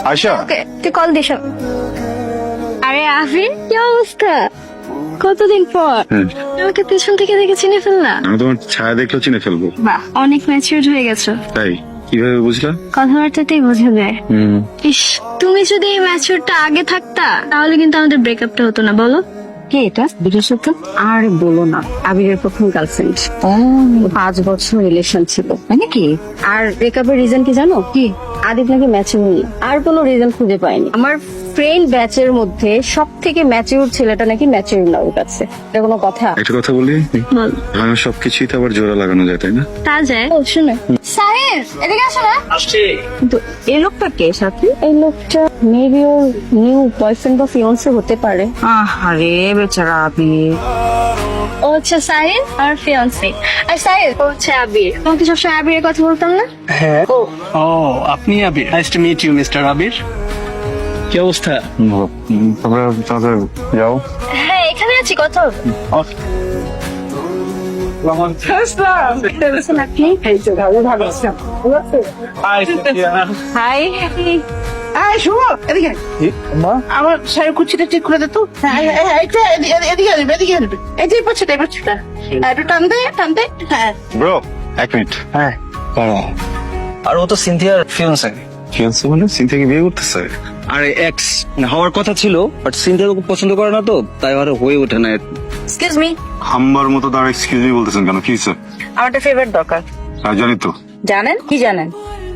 আয়শা, ওকে তুই call this. আরে আফরিন, কি অবস্থা? কতদিন পর আমাকে পেছন থেকে দেখে চিনে ফেললা? আমি তোমার ছায়া দেখলেও চিনে ফেলবো। বাহ, অনেক ম্যাচিউরড হয়ে গেছো। তাই কিভাবে বুঝলা? কথাবার্তাতেই বোঝা যায়। ইস, তুমি যদি এই ম্যাচিউরটা আগে থাকতা তাহলে কিন্তু আমাদের ব্রেকআপটা হতো না, বলো? কে এটা? বিশেষত আর বলো না, আবিরের প্রথম গার্লফ্রেন্ড। 5 বছর রিলেশন ছিল নাকি? আর ব্রেকআপের রিজন কি জানো? কি? আদিপ নাকি ম্যাচিউর, আর কোনো রিজন খুঁজে পাইনি। আমার ফ্রেন্ড ব্যাচের মধ্যে সব থেকে ম্যাচিউর ছেলেটা নাকি ম্যাচিউর না ওর কাছে। এটা কোনো কথা? একটা কথা বলি, বল। আমার সবকিছুই তো আবার জোড়া লাগানো যায়, তাই না? তা যায়। ও শুনে সাহেব, এদিকে আসো না। কিন্তু এই লোকটা কে সাথে? এই লোকটা মেবি ওর নিউ বয়ফ্রেন্ড বা ফিয়ান্সে হতে পারে। আরে বেচারা আবির। ও হচ্ছে সাহিল আর ফিয়ান্সি। আর সাহিল ও হচ্ছে আবির। তোমাকে সবসময় আবিরের কথা বলতাম না? হ্যাঁ। ও আপনি Abir? Nice to meet you mister Abir. কি অবস্থা? তোমরা তাড়াতাড়ি যাও। হ্যাঁ, এখানে আছি, কথা হবে। হাই। শুভ, এদিকে আমার শাড়ি কুচিটা ঠিক করে দে তো। এদিকে আসবে, এদিকে আসবে। এই যে পাচ্ছেটা, এই পাচ্ছেটা একটু টান দে, টান দে। হ্যাঁ, ব্রো, এক মিনিট। হ্যাঁ, আর ও তো সিনথিয়ার ফিয়ান্সে। ফিয়ান্সে মানে সিনথিয়াকে বিয়ে করতেছে? আরে এক্স হওয়ার কথা ছিল, বাট সিনথিয়া ওকে পছন্দ করে না, তো তাই আর হয়ে ওঠে না। এক্সকিউজ মি, হাম্বার মতো তার এক্সকিউজ মি বলতেছেন কেন? কি স্যার? আমার একটা ফেভার দরকার। জানি তো, জানেন? কি জানেন?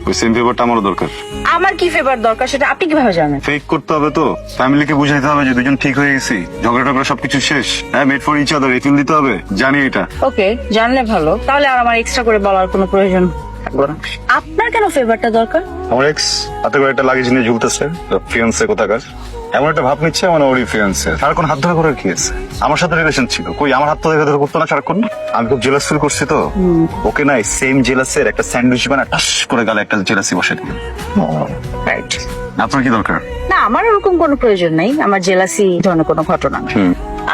ওই সেম পেপারটা আমারও দরকার। আমার কি ফেভার দরকার সেটা আপনি কিভাবে জানেন? ফেক করতে হবে তো, ফ্যামিলিকে বুঝাইতে হবে যে দুজন ঠিক হয়ে গেছি, ঝগড়া টগড়া সবকিছু শেষ। হ্যাঁ, মেড ফর ইচ আদার, এফিল দিতে হবে। জানি এটা। ওকে, জানলে ভালো। তাহলে আর আমার এক্সট্রা করে বলার কোনো প্রয়োজন থাকলো না। আপনার কেন ফেভারটা দরকার? আমার এক্স হাতে করে একটা লাগেজ নিয়ে ঝুলতেছে, ফিয়ান্সে কোথাকার। এমন একটা ভাব নিচ্ছে মানে ওরই ফিয়ান্সে। সারাক্ষণ হাত ধরা করার কি আছে? আমার সাথে রিলেশন ছিল, কই আমার হাত ধরে করতো না সারাক্ষণ? আমি খুব জেলাস ফিল করছি তো। ওকে নাই সেম জেলাসের একটা স্যান্ডউইচ বানা টাস করে গালে একটা জেলাসি বসে দিল। রাইট। আপনার কি দরকার? না, আমার ওরকম কোনো প্রয়োজন নাই, আমার জেলাসি ধরনের কোনো ঘটনা না।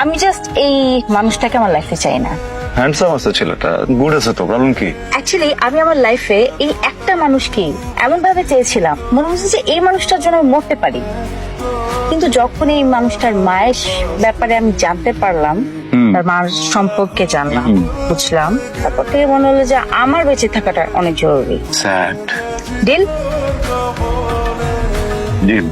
আমি জাস্ট এই মানুষটাকে আমার লাইফে চাই না। হ্যান্ডসাম আছে ছেলেটা, গুড আছে তো, প্রবলেম কি? অ্যাকচুয়ালি আমি আমার লাইফে এই একটা মানুষকে এমন ভাবে চেয়েছিলাম, মনে হচ্ছে যে এই মানুষটার জন্য আমি মরতে পারি। কিন্তু যখন এই মানুষটার মায়ের ব্যাপারে আমি জানতে পারলাম, তার মার সম্পর্কে জানলাম, বুঝলাম, তারপর থেকে মনে হলো যে আমার বেঁচে থাকাটা অনেক জরুরি। Sad deal? ডিল।